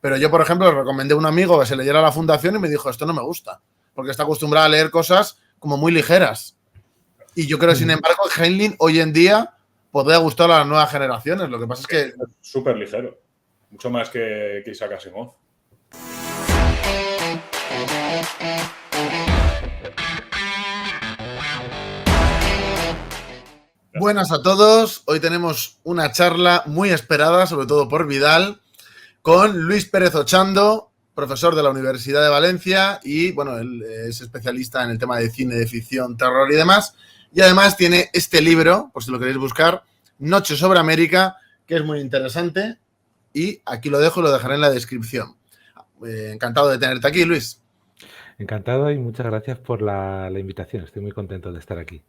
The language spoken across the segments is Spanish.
Pero yo, por ejemplo, le recomendé a un amigo que se leyera La Fundación y me dijo, esto no me gusta, porque está acostumbrado a leer cosas como muy ligeras. Y yo creo que, sin embargo, Heinlein hoy en día podría gustar a las nuevas generaciones. Lo que pasa es que... Es súper ligero. Mucho más que Isaac Asimov. Buenas a todos. Hoy tenemos una charla muy esperada, sobre todo por Vidal, con Luis Pérez Ochando, profesor de la Universidad de Valencia y, bueno, él es especialista en el tema de cine, de ficción, terror y demás. Y además tiene este libro, por si lo queréis buscar, Noche sobre América, que es muy interesante. Y aquí lo dejo y lo dejaré en la descripción. Encantado de tenerte aquí, Luis. Encantado y muchas gracias por la invitación. Estoy muy contento de estar aquí.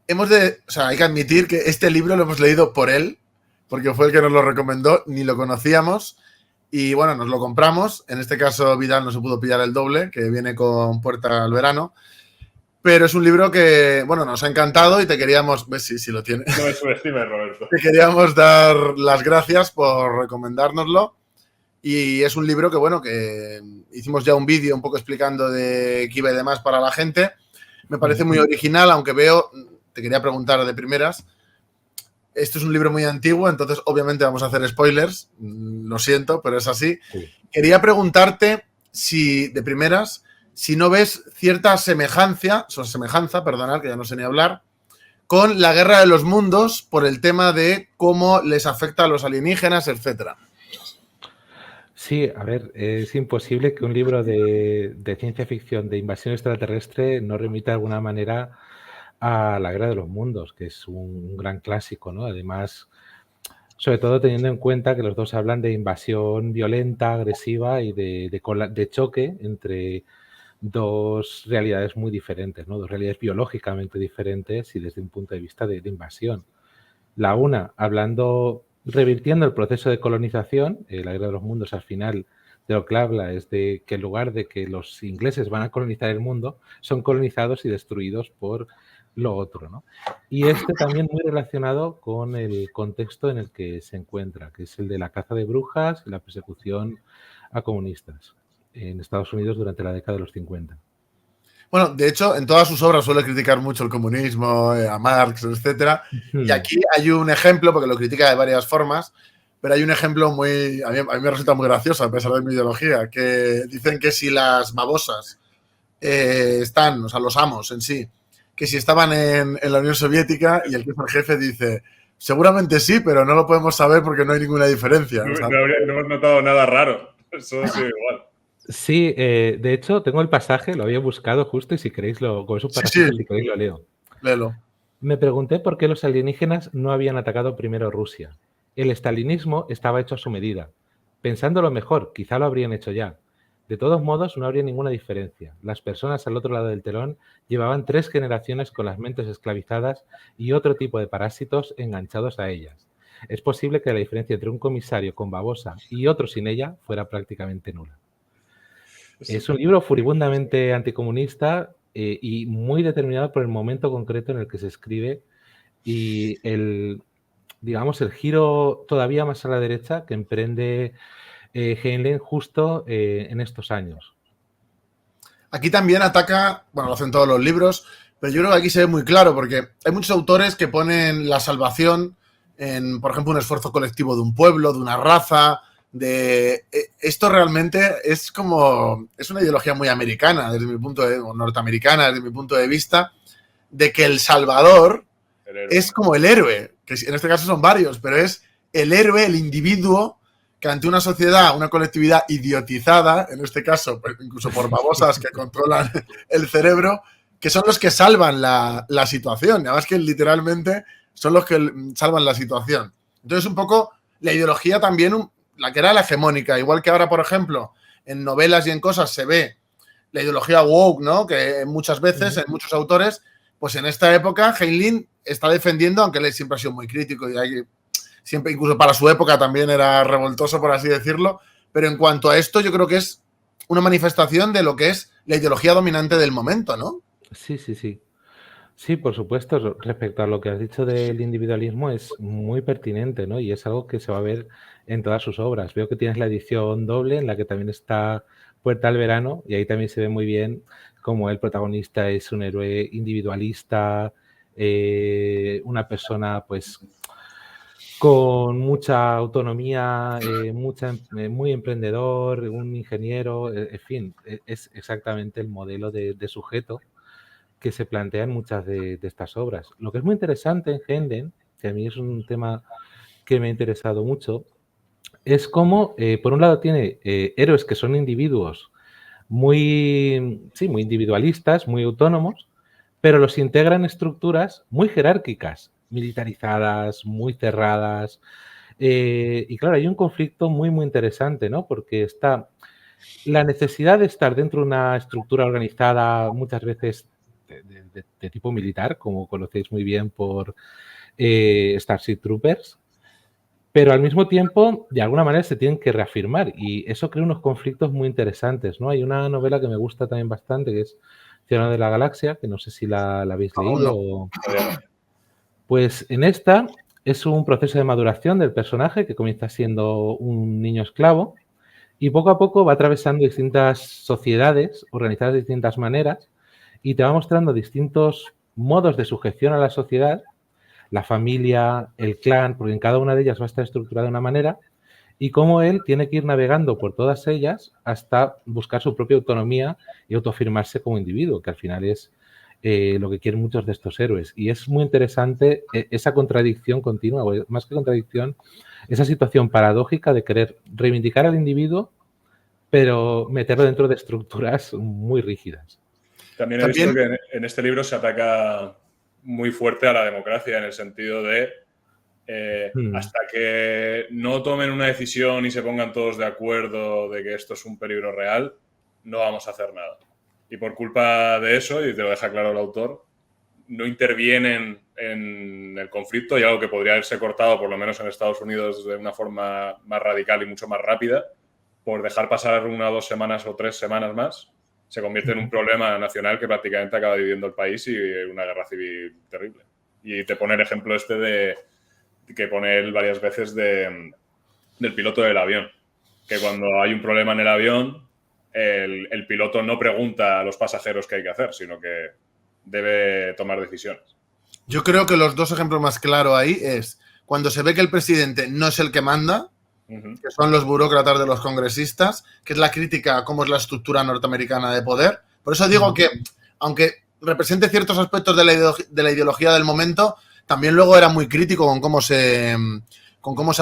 Hay que admitir que este libro lo hemos leído por él, porque fue el que nos lo recomendó, ni lo conocíamos. Y bueno, nos lo compramos. En este caso, Vidal no se pudo pillar el doble, que viene con Puerta al Verano. Pero es un libro que, bueno, nos ha encantado y te queríamos... ¿Ves? Sí, lo tiene. No me subestimes, Roberto. Te queríamos dar las gracias por recomendárnoslo. Y es un libro que, bueno, que hicimos ya un vídeo un poco explicando de qué iba y demás para la gente. Me parece muy original, aunque veo... Te quería preguntar de primeras. Esto es un libro muy antiguo, entonces obviamente vamos a hacer spoilers. Lo siento, pero es así. Sí. Quería preguntarte si, de primeras, si no ves cierta semejanza, perdonad, que ya no sé ni hablar, con la Guerra de los Mundos por el tema de cómo les afecta a los alienígenas, etcétera. Sí, a ver, es imposible que un libro de ciencia ficción de invasión extraterrestre no remita de alguna manera a la Guerra de los Mundos, que es un gran clásico, ¿no? Además, sobre todo teniendo en cuenta que los dos hablan de invasión violenta, agresiva y de choque entre dos realidades muy diferentes, ¿no? Dos realidades biológicamente diferentes y desde un punto de vista de invasión. La una, revirtiendo el proceso de colonización, la Guerra de los Mundos al final de lo que habla es de que en lugar de que los ingleses van a colonizar el mundo, son colonizados y destruidos por lo otro, ¿no? Y también muy relacionado con el contexto en el que se encuentra, que es el de la caza de brujas y la persecución a comunistas en Estados Unidos durante la década de los 50. Bueno, de hecho, en todas sus obras suele criticar mucho el comunismo, a Marx, etcétera. Y aquí hay un ejemplo, porque lo critica de varias formas, pero hay un ejemplo muy... A mí me resulta muy gracioso, a pesar de mi ideología, que dicen que si las babosas están, o sea, los amos en sí, que si estaban en la Unión Soviética, y el jefe dice, seguramente sí, pero no lo podemos saber porque no hay ninguna diferencia. No, o sea, no hemos notado nada raro. Eso ha sido igual. Sí, de hecho, tengo el pasaje, lo había buscado justo y si queréis como es un pasaje, si queréis lo leo. Léelo. Me pregunté por qué los alienígenas no habían atacado primero Rusia. El estalinismo estaba hecho a su medida. Pensándolo mejor, quizá lo habrían hecho ya. De todos modos, no habría ninguna diferencia. Las personas al otro lado del telón llevaban 3 generaciones con las mentes esclavizadas y otro tipo de parásitos enganchados a ellas. Es posible que la diferencia entre un comisario con babosa y otro sin ella fuera prácticamente nula. Es un libro furibundamente anticomunista y muy determinado por el momento concreto en el que se escribe y el giro todavía más a la derecha que emprende Heinlein justo en estos años. Aquí también ataca, bueno, lo hacen todos los libros, pero yo creo que aquí se ve muy claro porque hay muchos autores que ponen la salvación en, por ejemplo, un esfuerzo colectivo de un pueblo, de una raza, esto realmente es una ideología muy americana, o norteamericana, desde mi punto de vista, de que el salvador es como el héroe, que en este caso son varios, pero es el héroe, el individuo que ante una sociedad, una colectividad idiotizada, en este caso, incluso por babosas que controlan el cerebro, que son los que salvan la situación. Además que literalmente son los que salvan la situación. Entonces, un poco la ideología también, la que era la hegemónica, igual que ahora, por ejemplo, en novelas y en cosas se ve la ideología woke, ¿no? Que muchas veces, en muchos autores, pues en esta época, Heinlein está defendiendo, aunque él siempre ha sido muy crítico y hay siempre, incluso para su época también era revoltoso, por así decirlo, pero en cuanto a esto yo creo que es una manifestación de lo que es la ideología dominante del momento, ¿no? Sí. Sí, por supuesto. Respecto a lo que has dicho del individualismo, es muy pertinente, ¿no? Y es algo que se va a ver en todas sus obras. Veo que tienes la edición doble, en la que también está Puerta al Verano, y ahí también se ve muy bien cómo el protagonista es un héroe individualista, una persona, pues, con mucha autonomía, muy emprendedor, un ingeniero, en fin, es exactamente el modelo de sujeto que se plantea en muchas de estas obras. Lo que es muy interesante en Henden, que a mí es un tema que me ha interesado mucho, es cómo, por un lado, tiene héroes que son individuos muy individualistas, muy autónomos, pero los integra en estructuras muy jerárquicas, militarizadas, muy cerradas. Y claro, hay un conflicto muy interesante, ¿no? Porque está la necesidad de estar dentro de una estructura organizada, muchas veces de tipo militar, como conocéis muy bien por Starship Troopers, pero al mismo tiempo, de alguna manera, se tienen que reafirmar y eso crea unos conflictos muy interesantes, ¿no? Hay una novela que me gusta también bastante, que es Ciudadano de la Galaxia, que no sé si la habéis leído. Pues en esta es un proceso de maduración del personaje que comienza siendo un niño esclavo y poco a poco va atravesando distintas sociedades organizadas de distintas maneras y te va mostrando distintos modos de sujeción a la sociedad, la familia, el clan, porque en cada una de ellas va a estar estructurada de una manera, y cómo él tiene que ir navegando por todas ellas hasta buscar su propia autonomía y autoafirmarse como individuo, que al final es lo que quieren muchos de estos héroes. Y es muy interesante esa contradicción continua, o más que contradicción, esa situación paradójica de querer reivindicar al individuo, pero meterlo dentro de estructuras muy rígidas. También he visto que en este libro se ataca muy fuerte a la democracia en el sentido de hasta que no tomen una decisión y se pongan todos de acuerdo de que esto es un peligro real, no vamos a hacer nada. Y por culpa de eso, y te lo deja claro el autor, no intervienen en el conflicto y algo que podría haberse cortado, por lo menos en Estados Unidos, de una forma más radical y mucho más rápida, por dejar pasar 1 o 2 semanas o 3 semanas más, se convierte en un problema nacional que prácticamente acaba dividiendo el país y una guerra civil terrible. Y te pone el ejemplo que pone él varias veces del piloto del avión, que cuando hay un problema en el avión, el piloto no pregunta a los pasajeros qué hay que hacer, sino que debe tomar decisiones. Yo creo que los dos ejemplos más claros ahí es cuando se ve que el presidente no es el que manda, que son los burócratas de los congresistas, que es la crítica a cómo es la estructura norteamericana de poder. Por eso digo que, aunque represente ciertos aspectos de la ideología del momento, también luego era muy crítico con cómo se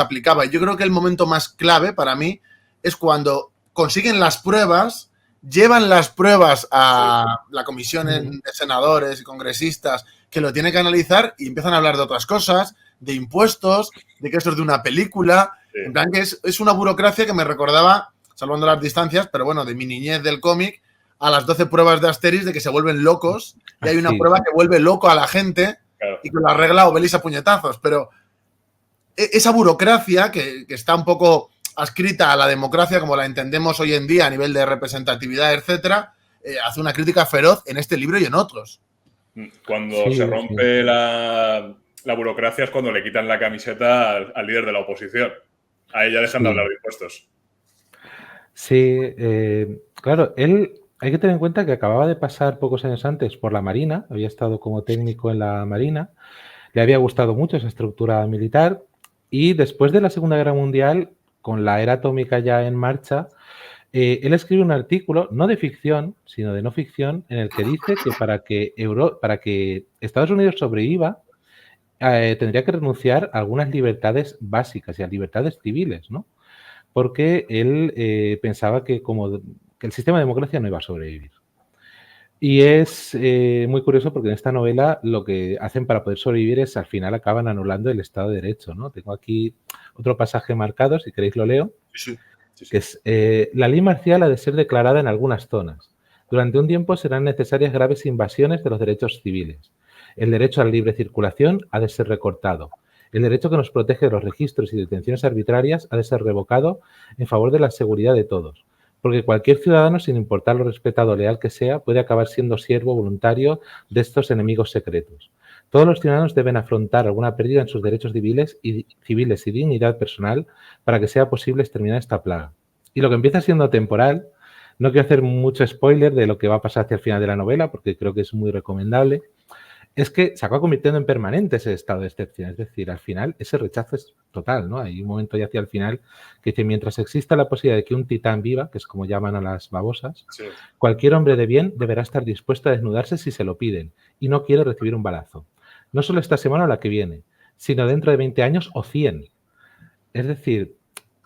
aplicaba. Y yo creo que el momento más clave para mí es cuando consiguen las pruebas, llevan las pruebas a la comisión de senadores y congresistas que lo tienen que analizar y empiezan a hablar de otras cosas, de impuestos, de que esto es de una película. Sí. En plan que es una burocracia que me recordaba, salvando las distancias, pero bueno, de mi niñez del cómic, a las 12 pruebas de Asterix de que se vuelven locos y hay una prueba que vuelve loco a la gente y que lo arregla Obelix a puñetazos. Pero esa burocracia que está un poco adscrita a la democracia como la entendemos hoy en día a nivel de representatividad, etcétera, hace una crítica feroz en este libro y en otros. Cuando se rompe la burocracia es cuando le quitan la camiseta al líder de la oposición. A ella dejan de hablar de impuestos. Sí, claro, él hay que tener en cuenta que acababa de pasar pocos años antes por la Marina, había estado como técnico en la Marina, le había gustado mucho esa estructura militar y después de la Segunda Guerra Mundial, con la era atómica ya en marcha, él escribe un artículo, no de ficción, sino de no ficción, en el que dice que para que Estados Unidos sobreviva, tendría que renunciar a algunas libertades básicas y a libertades civiles, ¿no? Porque él pensaba que el sistema de democracia no iba a sobrevivir. Y es muy curioso porque en esta novela lo que hacen para poder sobrevivir es al final acaban anulando el Estado de Derecho, ¿no? Tengo aquí otro pasaje marcado, si queréis lo leo. Sí. Que es, la ley marcial ha de ser declarada en algunas zonas. Durante un tiempo serán necesarias graves invasiones de los derechos civiles. El derecho a la libre circulación ha de ser recortado. El derecho que nos protege de los registros y detenciones arbitrarias ha de ser revocado en favor de la seguridad de todos. porque cualquier ciudadano, sin importar lo respetado o leal que sea, puede acabar siendo siervo voluntario de estos enemigos secretos. Todos los ciudadanos deben afrontar alguna pérdida en sus derechos civiles y dignidad personal para que sea posible exterminar esta plaga. Y lo que empieza siendo temporal, no quiero hacer mucho spoiler de lo que va a pasar hacia el final de la novela, porque creo que es muy recomendable, es que se acaba convirtiendo en permanente ese estado de excepción. Es decir, al final ese rechazo es total, ¿no? Hay un momento ya hacia el final que dice, mientras exista la posibilidad de que un titán viva, que es como llaman a las babosas, sí, cualquier hombre de bien deberá estar dispuesto a desnudarse si se lo piden y no quiere recibir un balazo. No solo esta semana o la que viene, sino dentro de 20 años o 100. Es decir,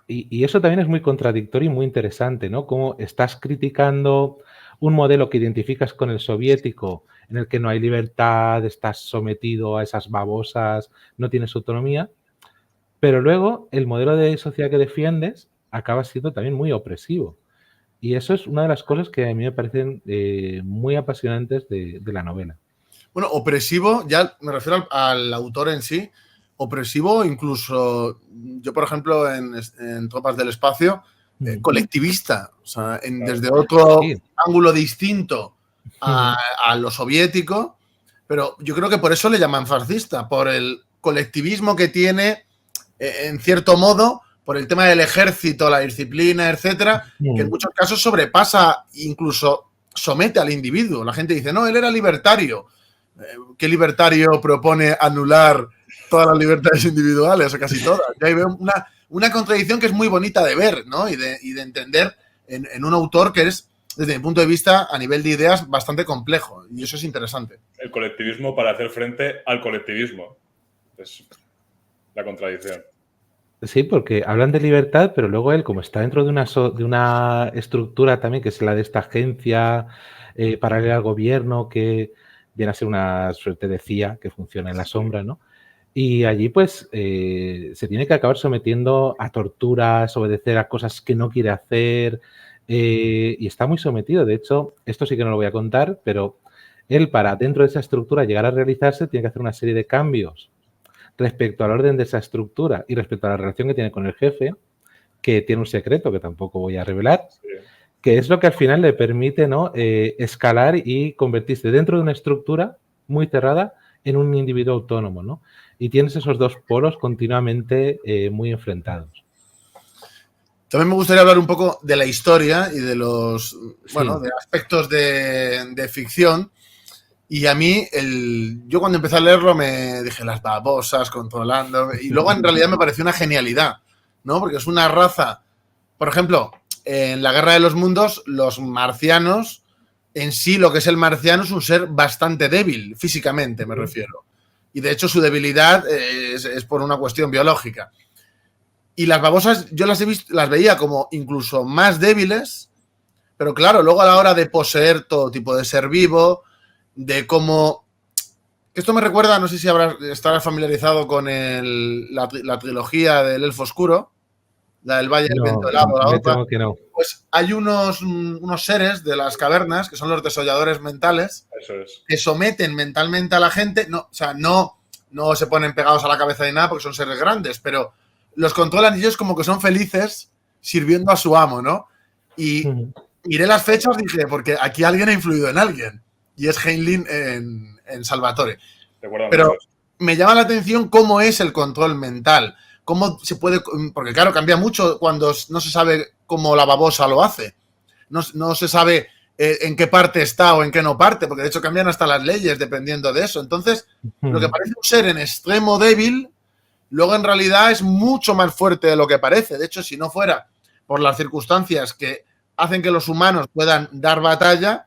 y eso también es muy contradictorio y muy interesante, ¿no? Cómo estás criticando un modelo que identificas con el soviético, en el que no hay libertad, estás sometido a esas babosas, no tienes autonomía, pero luego el modelo de sociedad que defiendes acaba siendo también muy opresivo. Y eso es una de las cosas que a mí me parecen muy apasionantes de la novela. Bueno, opresivo, ya me refiero al autor en sí, opresivo, incluso yo, por ejemplo, en Tropas del Espacio, colectivista, o sea, desde otro ángulo distinto a lo soviético, pero yo creo que por eso le llaman fascista, por el colectivismo que tiene, en cierto modo, por el tema del ejército, la disciplina, etcétera, que en muchos casos sobrepasa, incluso somete al individuo. La gente dice, no, él era libertario. ¿Qué libertario propone anular todas las libertades individuales, o casi todas? Y ahí veo una contradicción que es muy bonita de ver, ¿no? Y de entender en un autor que es, desde mi punto de vista, a nivel de ideas, bastante complejo. Y eso es interesante. El colectivismo para hacer frente al colectivismo. Es la contradicción. Sí, porque hablan de libertad, pero luego él, como está dentro de una estructura también, que es la de esta agencia paralela al gobierno, que viene a ser una suerte de CIA que funciona en la sombra, ¿no? Y allí, pues, se tiene que acabar sometiendo a torturas, obedecer a cosas que no quiere hacer, y está muy sometido. De hecho, esto sí que no lo voy a contar, pero él, para dentro de esa estructura llegar a realizarse, tiene que hacer una serie de cambios respecto al orden de esa estructura y respecto a la relación que tiene con el jefe, que tiene un secreto que tampoco voy a revelar, que es lo que al final le permite, ¿no?, escalar y convertirse dentro de una estructura muy cerrada en un individuo autónomo, ¿no? Y tienes esos dos polos continuamente muy enfrentados. También me gustaría hablar un poco de la historia y de los, bueno, de aspectos de ficción. Y a mí, yo cuando empecé a leerlo me dije, las babosas controlando. Y luego en realidad me pareció una genialidad, ¿no? Porque es una raza, por ejemplo, en la Guerra de los Mundos, los marcianos, en sí lo que es el marciano es un ser bastante débil, físicamente me refiero. Y de hecho su debilidad es por una cuestión biológica. Y las babosas yo las veía como incluso más débiles, pero claro, luego a la hora de poseer todo tipo de ser vivo, de cómo... Esto me recuerda, no sé si estarás familiarizado con la trilogía del Elfo Oscuro, la del Valle del Viento Helado, la otra. Que no. Pues hay unos seres de las cavernas, que son los desolladores mentales, que someten mentalmente a la gente, no, o sea, no se ponen pegados a la cabeza ni nada porque son seres grandes, pero los controlan y ellos como que son felices sirviendo a su amo, ¿no? Y miré las fechas y dije, porque aquí alguien ha influido en alguien. Y es Heinlein en Salvatore. Pero me llama la atención cómo es el control mental. Cómo se puede... Porque claro, cambia mucho cuando no se sabe cómo la babosa lo hace. No se sabe en qué parte está o en qué no parte, porque de hecho cambian hasta las leyes dependiendo de eso. Entonces, lo que parece un ser en extremo débil, luego en realidad es mucho más fuerte de lo que parece. De hecho, si no fuera por las circunstancias que hacen que los humanos puedan dar batalla,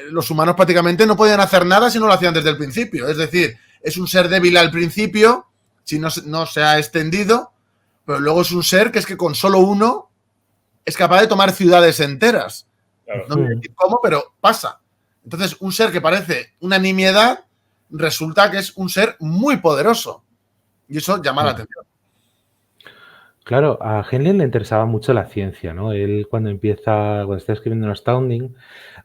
los humanos prácticamente no podían hacer nada si no lo hacían desde el principio. Es decir, es un ser débil al principio, si no se ha extendido, pero luego es un ser que es que con solo uno es capaz de tomar ciudades enteras. Claro. No voy a decir cómo, pero pasa. Entonces, un ser que parece una nimiedad resulta que es un ser muy poderoso. Y eso llama la atención. Claro, a Heinlein le interesaba mucho la ciencia, ¿no? Él cuando está escribiendo en Astounding,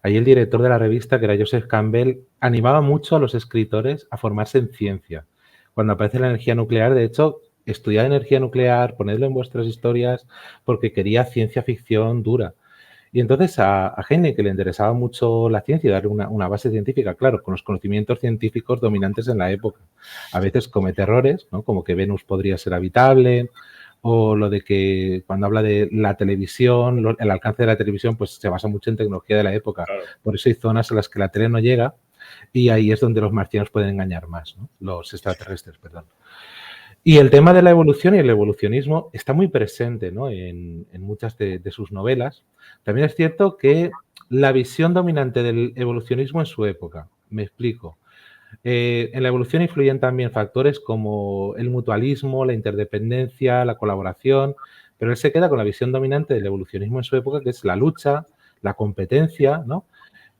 ahí el director de la revista, que era Joseph Campbell, animaba mucho a los escritores a formarse en ciencia. Cuando aparece la energía nuclear, de hecho, estudiad energía nuclear, ponedlo en vuestras historias, porque quería ciencia ficción dura. Y entonces a Heinlein, que le interesaba mucho la ciencia y darle una base científica, claro, con los conocimientos científicos dominantes en la época. A veces comete errores, ¿no? Como que Venus podría ser habitable, o lo de que cuando habla de la televisión, el alcance de la televisión, pues se basa mucho en tecnología de la época. Claro. Por eso hay zonas en las que la tele no llega y ahí es donde los marcianos pueden engañar más, ¿no? Los extraterrestres, perdón. Y el tema de la evolución y el evolucionismo está muy presente, ¿no? en muchas de sus novelas. También es cierto que la visión dominante del evolucionismo en su época, me explico. En la evolución influyen también factores como el mutualismo, la interdependencia, la colaboración, pero él se queda con la visión dominante del evolucionismo en su época, que es la lucha, la competencia, ¿no?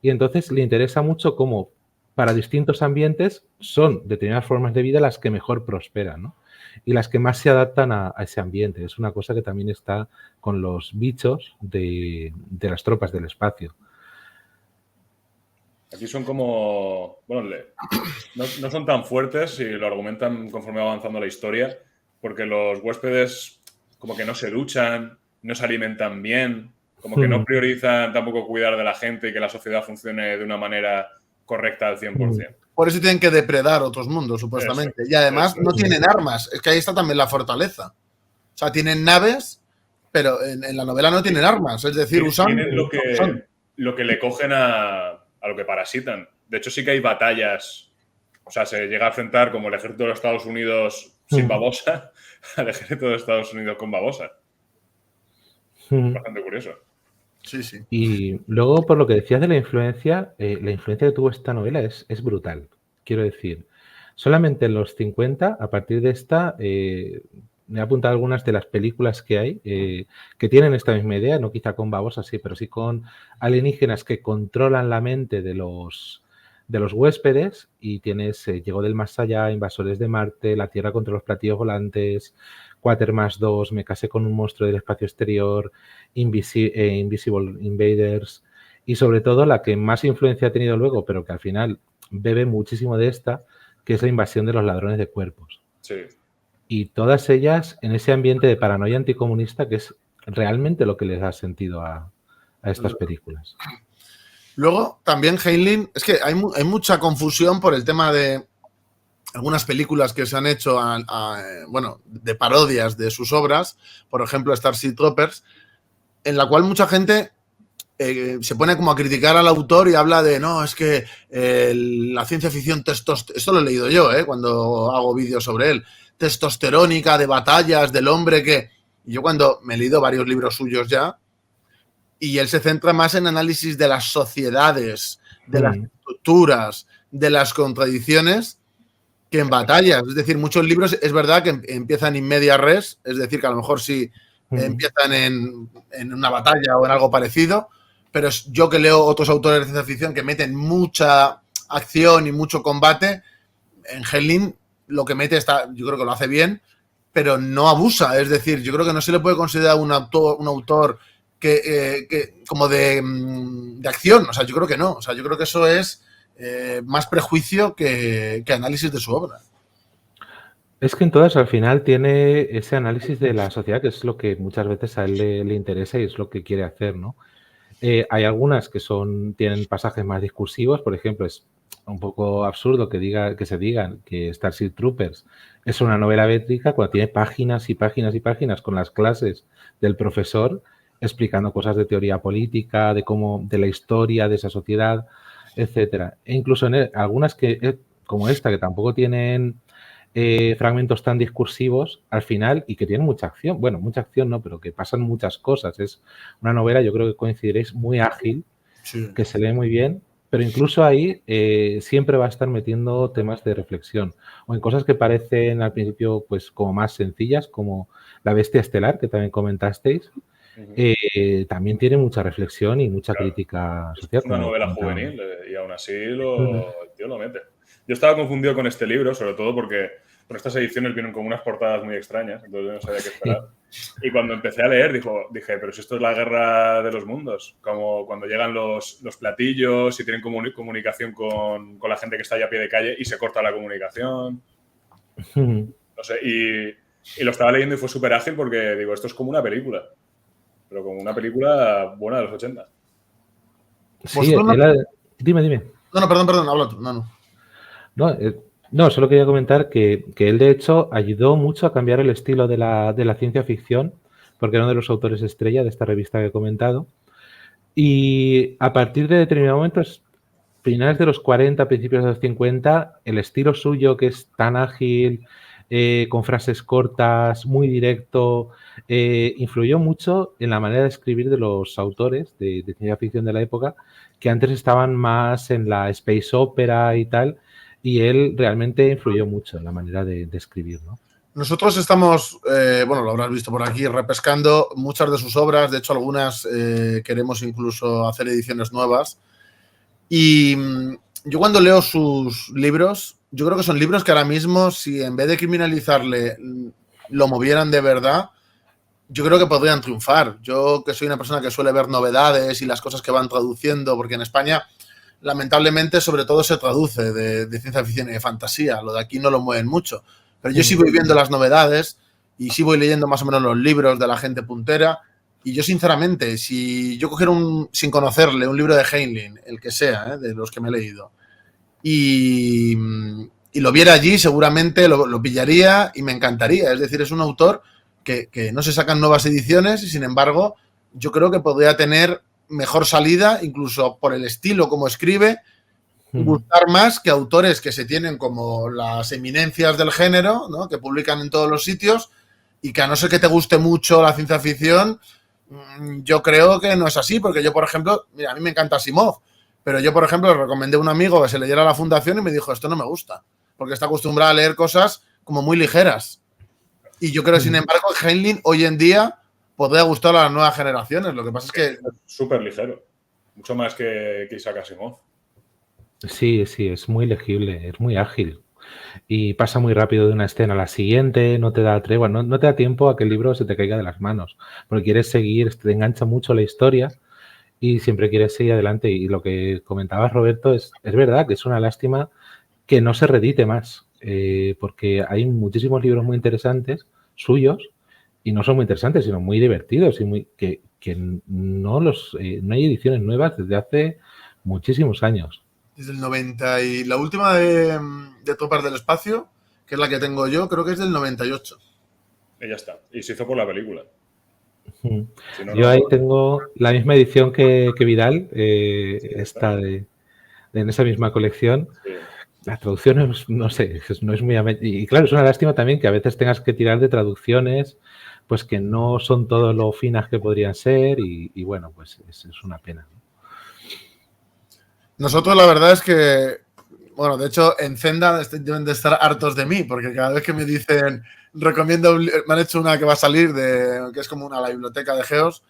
Y entonces le interesa mucho cómo para distintos ambientes son determinadas formas de vida las que mejor prosperan, ¿no? Y las que más se adaptan a ese ambiente. Es una cosa que también está con los bichos de las tropas del espacio. Aquí son como... Bueno, no son tan fuertes si lo argumentan conforme va avanzando la historia, porque los huéspedes como que no se duchan, no se alimentan bien, como que no priorizan tampoco cuidar de la gente y que la sociedad funcione de una manera correcta al 100%. Por eso tienen que depredar otros mundos, supuestamente. Eso, y además no tienen armas. Es que ahí está también la fortaleza. O sea, tienen naves, pero en la novela no tienen armas. Es decir, usan... Tienen lo que le cogen a lo que parasitan. De hecho, sí que hay batallas. O sea, se llega a enfrentar como el ejército de los Estados Unidos sin babosa al ejército de Estados Unidos con babosa. Bastante curioso. Sí, sí. Y luego, por lo que decías de la influencia que tuvo esta novela es brutal. Quiero decir, solamente en los 50, a partir de esta, me he apuntado algunas de las películas que hay que tienen esta misma idea, no quizá con babosas, sí, pero sí con alienígenas que controlan la mente de los huéspedes, y tienes Llegó del más allá, Invasores de Marte, La Tierra contra los platillos volantes, Quatermass 2, Me casé con un monstruo del espacio exterior, Invisible Invaders, y sobre todo la que más influencia ha tenido luego, pero que al final bebe muchísimo de esta, que es La invasión de los ladrones de cuerpos. Sí. Y todas ellas en ese ambiente de paranoia anticomunista, que es realmente lo que les da sentido a estas películas. Luego, también Heinlein, es que hay mucha confusión por el tema de algunas películas que se han hecho bueno, de parodias de sus obras, por ejemplo Starship Troopers, en la cual mucha gente se pone como a criticar al autor y habla de, no, es que la ciencia ficción esto lo he leído yo, cuando hago vídeos sobre él, testosterónica, de batallas, del hombre que... Y yo cuando me he leído varios libros suyos ya, y él se centra más en análisis de las sociedades, de las estructuras, de las contradicciones, que en batallas. Es decir, muchos libros es verdad que empiezan in media res, es decir, que a lo mejor sí empiezan en una batalla o en algo parecido, pero yo que leo otros autores de ciencia ficción que meten mucha acción y mucho combate, en Heinlein lo que mete yo creo que lo hace bien, pero no abusa. Es decir, yo creo que no se le puede considerar un autor que como de acción. O sea, yo creo que no. O sea, yo creo que eso es más prejuicio que análisis de su obra. Es que en todas al final tiene ese análisis de la sociedad, que es lo que muchas veces a él le interesa y es lo que quiere hacer, ¿no? Hay algunas que tienen pasajes más discursivos. Por ejemplo, es un poco absurdo que se digan que Starship Troopers es una novela bétrica cuando tiene páginas y páginas y páginas con las clases del profesor explicando cosas de teoría política, de la historia de esa sociedad, etcétera. E incluso en algunas como esta, que tampoco tienen fragmentos tan discursivos al final y que tienen mucha acción. Bueno, mucha acción no, pero que pasan muchas cosas. Es una novela, yo creo que coincidiréis, muy ágil, sí, que se lee muy bien, pero incluso ahí siempre va a estar metiendo temas de reflexión o en cosas que parecen al principio pues como más sencillas, como La bestia estelar, que también comentasteis. También tiene mucha reflexión y mucha crítica social. Es una novela juvenil y aún así el tío lo mete. Yo estaba confundido con este libro, sobre todo porque con estas ediciones vienen con unas portadas muy extrañas, entonces yo no sabía qué esperar. Y cuando empecé a leer dije, pero si esto es la guerra de los mundos, como cuando llegan los platillos y tienen comunicación con la gente que está allá a pie de calle y se corta la comunicación. No sé, y Y lo estaba leyendo y fue súper ágil porque digo, esto es como una película. Pero como una película buena de los 80. Sí, dime. No, perdón, habla tú. No, solo quería comentar que él, de hecho, ayudó mucho a cambiar el estilo de la ciencia ficción, porque era uno de los autores estrella de esta revista que he comentado. Y a partir de determinados momentos, finales de los 40, principios de los 50, el estilo suyo, que es tan ágil, con frases cortas, muy directo, influyó mucho en la manera de escribir de los autores de ciencia ficción de la época, que antes estaban más en la space opera y tal, y él realmente influyó mucho en la manera de escribir, ¿no? Nosotros estamos, bueno, lo habrás visto por aquí, repescando muchas de sus obras. De hecho, algunas queremos incluso hacer ediciones nuevas. Y yo cuando leo sus libros, yo creo que son libros que ahora mismo, si en vez de criminalizarle, lo movieran de verdad, yo creo que podrían triunfar. Yo, que soy una persona que suele ver novedades y las cosas que van traduciendo, porque en España, lamentablemente, sobre todo se traduce de ciencia ficción y de fantasía. Lo de aquí no lo mueven mucho. Pero yo sí voy viendo las novedades y sí voy leyendo más o menos los libros de la gente puntera. Y yo, sinceramente, si yo cogiera sin conocerle un libro de Heinlein, el que sea, de los que me he leído, y lo viera allí, seguramente lo pillaría y me encantaría. Es decir, es un autor que no se sacan nuevas ediciones y, sin embargo, yo creo que podría tener mejor salida, incluso por el estilo como escribe, gustar más que autores que se tienen como las eminencias del género, ¿no? Que publican en todos los sitios y que, a no ser que te guste mucho la ciencia ficción, yo creo que no es así, porque yo, por ejemplo, mira, a mí me encanta Asimov, pero yo, por ejemplo, le recomendé a un amigo que se leyera La Fundación y me dijo, esto no me gusta, porque está acostumbrado a leer cosas como muy ligeras. Y yo creo que, sin embargo, Heinlein hoy en día podría gustar a las nuevas generaciones. Lo que pasa es que... Es súper ligero, mucho más que Isaac Asimov. Sí, es muy legible, es muy ágil. Y pasa muy rápido de una escena a la siguiente, no te da tregua, no te da tiempo a que el libro se te caiga de las manos, porque quieres seguir, te engancha mucho la historia y siempre quieres seguir adelante. Y lo que comentabas, Roberto, es verdad que es una lástima que no se reedite más, porque hay muchísimos libros muy interesantes suyos, y no son muy interesantes, sino muy divertidos, y que no hay ediciones nuevas desde hace muchísimos años. Desde el 90 y la última de Tropas del Espacio, que es la que tengo yo, creo que es del 98. Y ya está. Y se hizo por la película. Si no, yo ahí tengo la misma edición que Vidal, esta en esa misma colección. Sí. La traducción, no sé, no es muy... Y claro, es una lástima también que a veces tengas que tirar de traducciones pues que no son todo lo finas que podrían ser y bueno, pues es una pena. Nosotros la verdad es que, bueno, de hecho en Zenda deben de estar hartos de mí, porque cada vez que me dicen, recomiendo, me han hecho una que va a salir, que es como la biblioteca de Geos,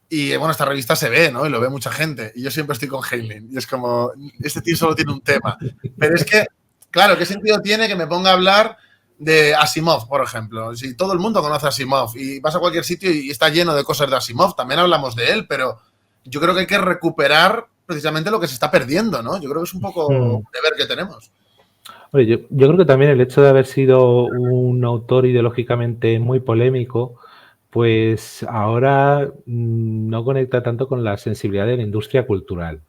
y bueno, esta revista se ve, ¿no? Y lo ve mucha gente, y yo siempre estoy con Heinlein, y es como, este tío solo tiene un tema. Pero es que, claro, ¿qué sentido tiene que me ponga a hablar de Asimov, por ejemplo? Si todo el mundo conoce a Asimov, y vas a cualquier sitio y está lleno de cosas de Asimov, también hablamos de él, pero yo creo que hay que recuperar precisamente lo que se está perdiendo, ¿no? Yo creo que es un poco deber que tenemos. Oye, yo creo que también el hecho de haber sido un autor ideológicamente muy polémico, pues ahora no conecta tanto con la sensibilidad de la industria cultural,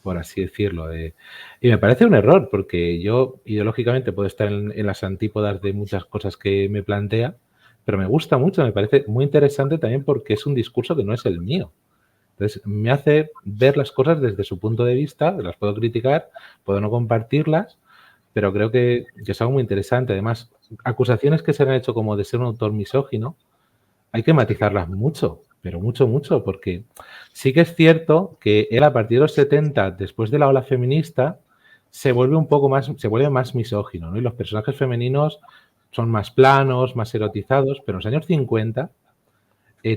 por así decirlo. Y me parece un error, porque yo ideológicamente puedo estar en las antípodas de muchas cosas que me plantea, pero me gusta mucho, me parece muy interesante también porque es un discurso que no es el mío. Entonces, me hace ver las cosas desde su punto de vista, las puedo criticar, puedo no compartirlas, pero creo que es algo muy interesante. Además, acusaciones que se han hecho como de ser un autor misógino, hay que matizarlas mucho, pero mucho, porque sí que es cierto que él a partir de los 70, después de la ola feminista, se vuelve más misógino, ¿no? Y los personajes femeninos son más planos, más erotizados, pero en los años 50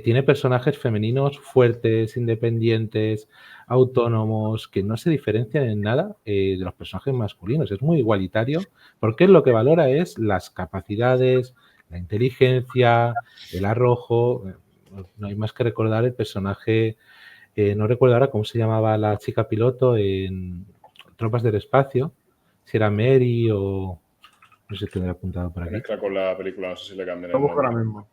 tiene personajes femeninos fuertes, independientes, autónomos, que no se diferencian en nada de los personajes masculinos. Es muy igualitario, porque lo que valora es las capacidades, la inteligencia, el arrojo. No hay más que recordar el personaje, no recuerdo ahora cómo se llamaba la chica piloto en Tropas del Espacio, si era Mary o... No sé si tendré apuntado por aquí. Mezcla con la película, no sé si le cambian Lo el busco ahora nombre. mismo.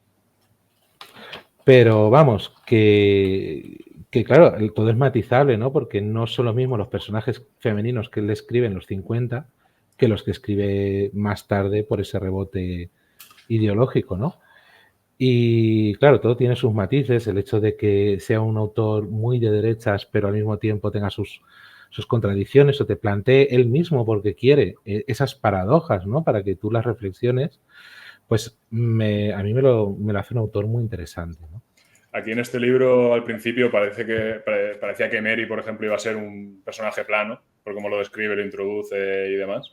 Pero vamos, que claro, todo es matizable, ¿no? Porque no son los mismos los personajes femeninos que él escribe en los 50 que los que escribe más tarde por ese rebote ideológico, ¿no? Y claro, todo tiene sus matices, el hecho de que sea un autor muy de derechas, pero al mismo tiempo tenga sus contradicciones o te plantee él mismo porque quiere esas paradojas, ¿no? Para que tú las reflexiones, pues a mí me lo hace un autor muy interesante, ¿no? Aquí en este libro, al principio, parecía que Mary, por ejemplo, iba a ser un personaje plano, por cómo lo describe, lo introduce y demás.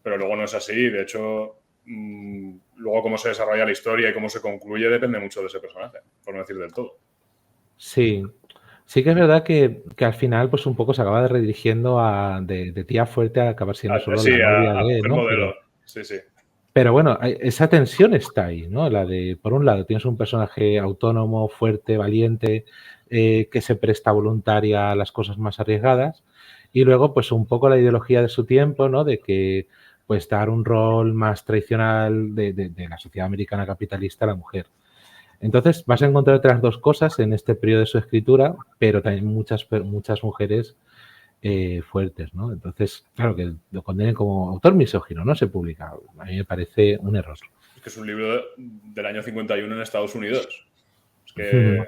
Pero luego no es así. De hecho, luego cómo se desarrolla la historia y cómo se concluye depende mucho de ese personaje, por no decir del todo. Sí, sí que es verdad que al final pues un poco se acaba redirigiendo de tía fuerte a acabar siendo solo Sí, la novia a de, mujer ¿no? modelo. Sí. Pero bueno, esa tensión está ahí, ¿no? La de, por un lado, tienes un personaje autónomo, fuerte, valiente, que se presta voluntaria a las cosas más arriesgadas, y luego, pues, un poco la ideología de su tiempo, ¿no? De que, pues, dar un rol más tradicional de la sociedad americana capitalista a la mujer. Entonces, vas a encontrar otras dos cosas en este periodo de su escritura, pero también muchas mujeres fuertes, ¿no? Entonces, claro, que lo condenen como autor misógino, no se publica. A mí me parece un error. Es que es un libro del año 51 en Estados Unidos. Es que...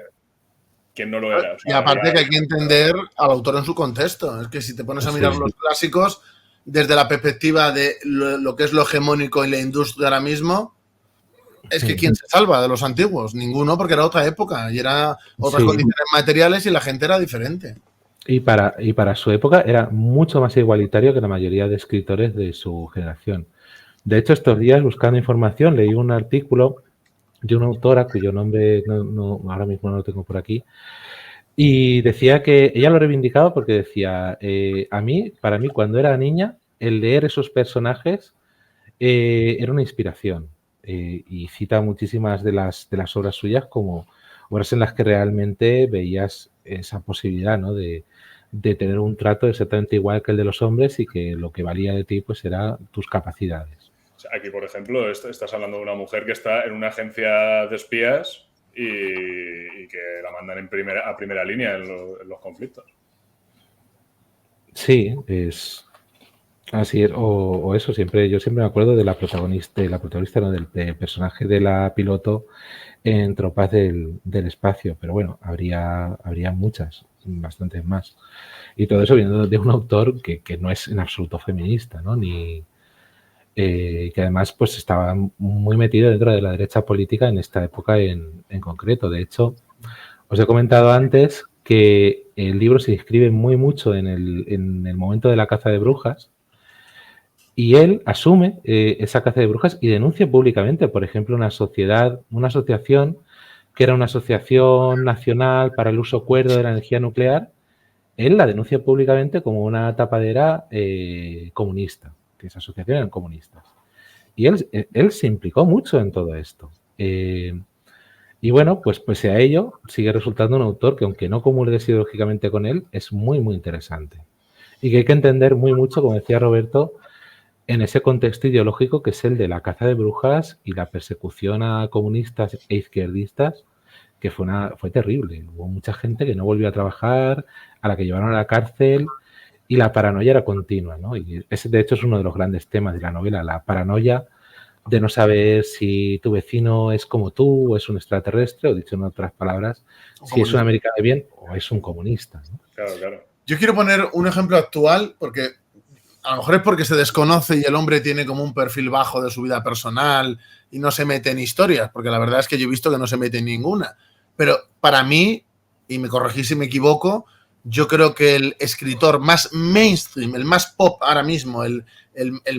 ¿Quién no lo era? O sea, Y aparte que hay que entender al autor en su contexto. Es que si te pones a mirar los clásicos desde la perspectiva de lo que es lo hegemónico en la industria ahora mismo, es que ¿quién se salva de los antiguos? Ninguno, porque era otra época y era otras condiciones materiales y la gente era diferente. Y para su época era mucho más igualitario que la mayoría de escritores de su generación. De hecho, estos días, buscando información, leí un artículo de una autora cuyo nombre ahora mismo no lo tengo por aquí, y decía que ella lo reivindicaba porque decía, para mí, cuando era niña, el leer esos personajes era una inspiración. Y cita muchísimas de las obras suyas como obras en las que realmente veías esa posibilidad, ¿no? de tener un trato exactamente igual que el de los hombres y que lo que valía de ti pues era tus capacidades. Aquí, por ejemplo, estás hablando de una mujer que está en una agencia de espías y que la mandan a primera línea en los conflictos. Sí, es así es. O eso, yo siempre me acuerdo de la protagonista, no, del personaje de la piloto en Tropas del Espacio, pero bueno, habría muchas, bastantes más. Y todo eso viendo de un autor que no es en absoluto feminista, ¿no? Ni que además pues estaba muy metido dentro de la derecha política en esta época en concreto. De hecho, os he comentado antes que el libro se inscribe muy mucho en el momento de la caza de brujas y él asume esa caza de brujas y denuncia públicamente, por ejemplo, una asociación que era una asociación nacional para el uso cuerdo de la energía nuclear. Él la denuncia públicamente como una tapadera comunista, que esa asociación eran comunistas. Y él se implicó mucho en todo esto. Y bueno, pues pese a ello, sigue resultando un autor que, aunque no comulgue ideológicamente con él, es muy, muy interesante. Y que hay que entender muy mucho, como decía Roberto, en ese contexto ideológico que es el de la caza de brujas y la persecución a comunistas e izquierdistas, que fue terrible. Hubo mucha gente que no volvió a trabajar, a la que llevaron a la cárcel, y la paranoia era continua, ¿no? Y ese, de hecho, es uno de los grandes temas de la novela, la paranoia de no saber si tu vecino es como tú o es un extraterrestre, o dicho en otras palabras, si es un americano de bien o es un comunista, ¿no? Claro. Yo quiero poner un ejemplo actual, porque a lo mejor es porque se desconoce y el hombre tiene como un perfil bajo de su vida personal y no se mete en historias, porque la verdad es que yo he visto que no se mete en ninguna. Pero para mí, y me corregí si me equivoco, yo creo que el escritor más mainstream, el más pop ahora mismo, el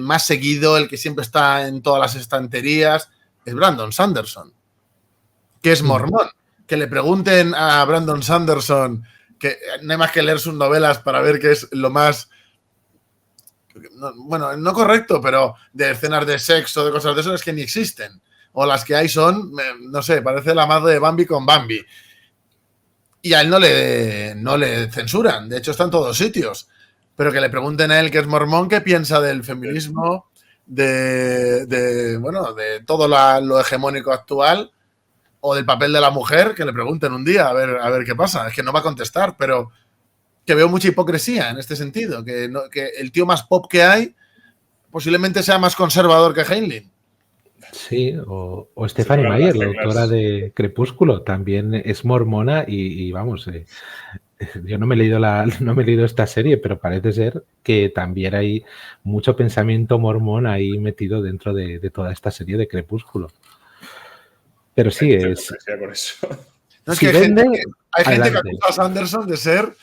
más seguido, el que siempre está en todas las estanterías, es Brandon Sanderson, que es mormón. Que le pregunten a Brandon Sanderson, que no hay más que leer sus novelas para ver qué es lo más, bueno, no correcto, pero de escenas de sexo, de cosas de eso, es que ni existen. O las que hay son, no sé, parece la madre de Bambi con Bambi. Y a él no le censuran, de hecho está en todos sitios. Pero que le pregunten a él, que es mormón, qué piensa del feminismo, bueno, de todo lo hegemónico actual, o del papel de la mujer, que le pregunten un día a ver qué pasa. Es que no va a contestar, pero que veo mucha hipocresía en este sentido, que el tío más pop que hay posiblemente sea más conservador que Heinlein. Sí, o Stephanie Meyer, la autora de Crepúsculo, también es mormona y vamos, yo no me he leído esta serie, pero parece ser que también hay mucho pensamiento mormón ahí metido dentro de toda esta serie de Crepúsculo. Pero sí, es... Por eso. No, es que hay gente que acusa a Sanderson de ser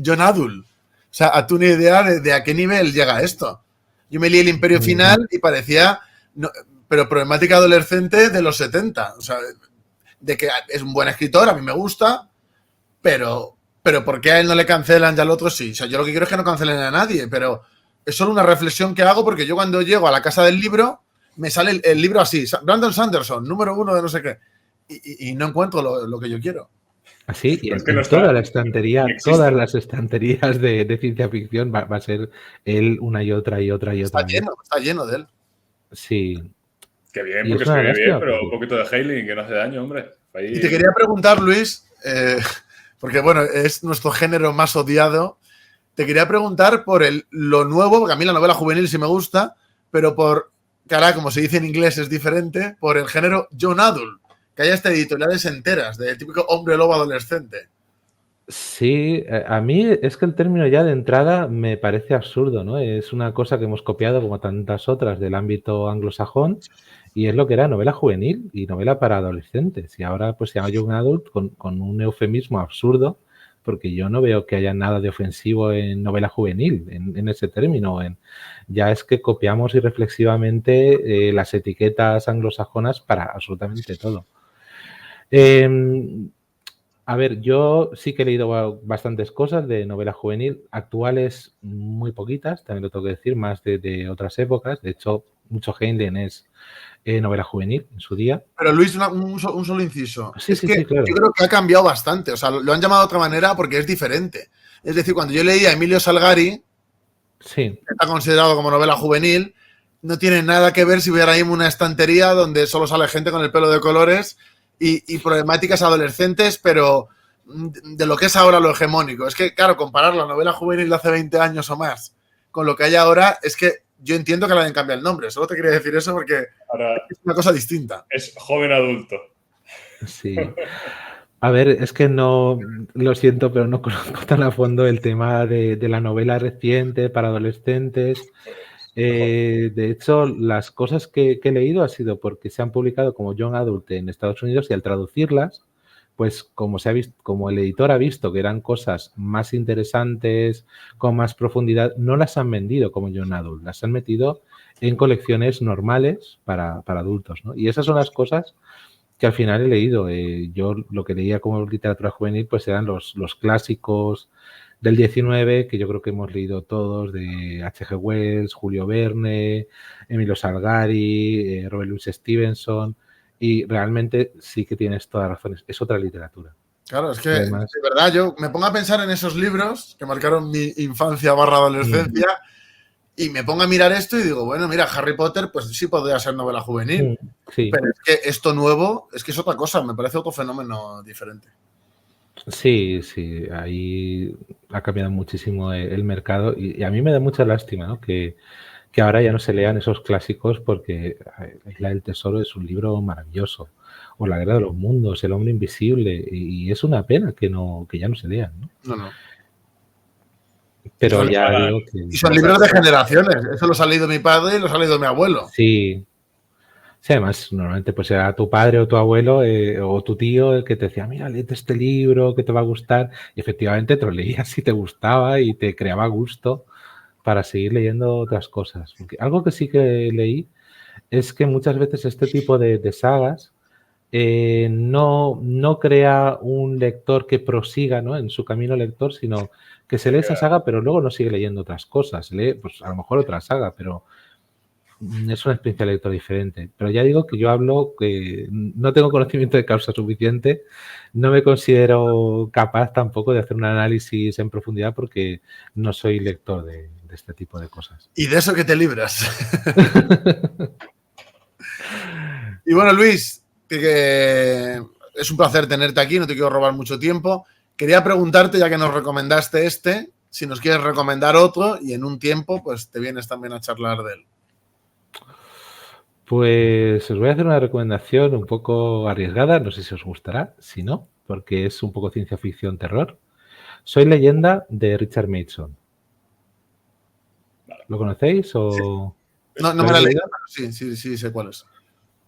John Adult. O sea, a tú ni idea de a qué nivel llega esto. Yo me leí El Imperio Final y parecía... pero problemática adolescente de los 70. O sea, de que es un buen escritor, a mí me gusta, pero ¿por qué a él no le cancelan y al otro sí? O sea, yo lo que quiero es que no cancelen a nadie, pero es solo una reflexión que hago porque yo cuando llego a la casa del libro me sale el libro así, Brandon Sanderson, número 1 de no sé qué, y no encuentro lo que yo quiero. Así, y en toda la estantería, todas las estanterías de ciencia ficción va a ser él una y otra y otra y otra. Está lleno de él. Sí. Qué bien, porque escribe bien, pero un poquito de Heinlein, que no hace daño, hombre. Ahí... Y te quería preguntar, Luis, porque bueno, es nuestro género más odiado, te quería preguntar por lo nuevo, porque a mí la novela juvenil sí me gusta, pero cara, como se dice en inglés es diferente, por el género young adult, que haya editoriales enteras, del típico hombre lobo adolescente. Sí, a mí es que el término ya de entrada me parece absurdo, ¿no? Es una cosa que hemos copiado como tantas otras del ámbito anglosajón y es lo que era novela juvenil y novela para adolescentes. Y ahora pues se llama Young Adult con un eufemismo absurdo porque yo no veo que haya nada de ofensivo en novela juvenil, en ese término. Ya es que copiamos irreflexivamente las etiquetas anglosajonas para absolutamente todo. A ver, yo sí que he leído bastantes cosas de novela juvenil, actuales muy poquitas, también lo tengo que decir, más de otras épocas. De hecho, mucho Heinlein es novela juvenil en su día. Pero Luis, un solo inciso. Sí, sí, claro. Yo creo que ha cambiado bastante. O sea, lo han llamado de otra manera porque es diferente. Es decir, cuando yo leía a Emilio Salgari, que está considerado como novela juvenil, no tiene nada que ver si hubiera ahí una estantería donde solo sale gente con el pelo de colores y problemáticas adolescentes, pero de lo que es ahora lo hegemónico. Es que, claro, comparar la novela juvenil de hace 20 años o más con lo que hay ahora, es que yo entiendo que le hayan cambiado el nombre. Solo te quería decir eso porque ahora es una cosa distinta. Es joven adulto. Sí. A ver, es que no, lo siento, pero no conozco tan a fondo el tema de la novela reciente para adolescentes. De hecho, las cosas que he leído ha sido porque se han publicado como young adult en Estados Unidos y al traducirlas, pues como se ha visto, como el editor ha visto que eran cosas más interesantes, con más profundidad, no las han vendido como young adult, las han metido en colecciones normales para adultos, ¿no? Y esas son las cosas que al final he leído. Yo lo que leía como literatura juvenil pues eran los clásicos del 19, que yo creo que hemos leído todos, de H.G. Wells, Julio Verne, Emilio Salgari, Robert Louis Stevenson, y realmente sí que tienes todas las razones, es otra literatura. Claro, es que además, de verdad yo me pongo a pensar en esos libros que marcaron mi infancia / adolescencia y me pongo a mirar esto y digo, bueno, mira, Harry Potter pues sí podría ser novela juvenil, sí. Pero es que esto nuevo es que es otra cosa, me parece otro fenómeno diferente. Sí, ahí ha cambiado muchísimo el mercado y a mí me da mucha lástima, ¿no? Que ahora ya no se lean esos clásicos porque Isla del Tesoro es un libro maravilloso, o La Guerra de los Mundos, El Hombre Invisible, y es una pena que ya no se lean, ¿no? No. Pero ya digo que... Y son libros de generaciones, eso los ha leído mi padre y los ha leído mi abuelo. Sí. Sí, además, normalmente pues era tu padre o tu abuelo o tu tío el que te decía, mira, léete este libro que te va a gustar. Y efectivamente te lo leías si te gustaba y te creaba gusto para seguir leyendo otras cosas. Porque algo que sí que leí es que muchas veces este tipo de sagas no crea un lector que prosiga, ¿no?, en su camino lector, sino que se lee esa saga pero luego no sigue leyendo otras cosas. Lee, pues a lo mejor otra saga, pero... es una experiencia lectora diferente, pero ya digo que yo hablo que no tengo conocimiento de causa suficiente, no me considero capaz tampoco de hacer un análisis en profundidad porque no soy lector de este tipo de cosas. Y de eso que te libras. Y bueno, Luis, que es un placer tenerte aquí, no te quiero robar mucho tiempo. Quería preguntarte, ya que nos recomendaste si nos quieres recomendar otro y en un tiempo pues te vienes también a charlar de él. Pues os voy a hacer una recomendación un poco arriesgada, no sé si os gustará, si no, porque es un poco ciencia ficción terror. Soy Leyenda de Richard Mason. ¿Lo conocéis o...? Sí. No me la he leído, pero sí, sé cuál es.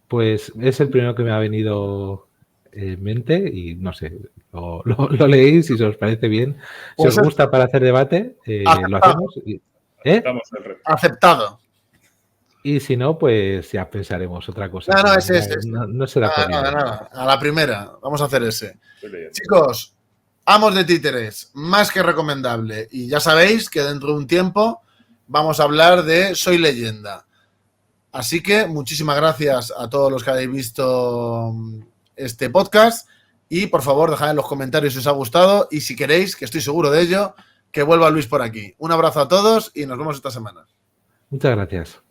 Pues es el primero que me ha venido en mente y no sé, lo leéis si os parece bien. Si Pues os gusta para hacer debate, lo hacemos. Aceptado. Y si no, pues ya pensaremos otra cosa. No, ese. No será por nada. A la primera. Vamos a hacer ese. Chicos, Amos de Títeres, más que recomendable. Y ya sabéis que dentro de un tiempo vamos a hablar de Soy Leyenda. Así que muchísimas gracias a todos los que habéis visto este podcast. Y por favor, dejad en los comentarios si os ha gustado. Y si queréis, que estoy seguro de ello, que vuelva Luis por aquí. Un abrazo a todos y nos vemos esta semana. Muchas gracias.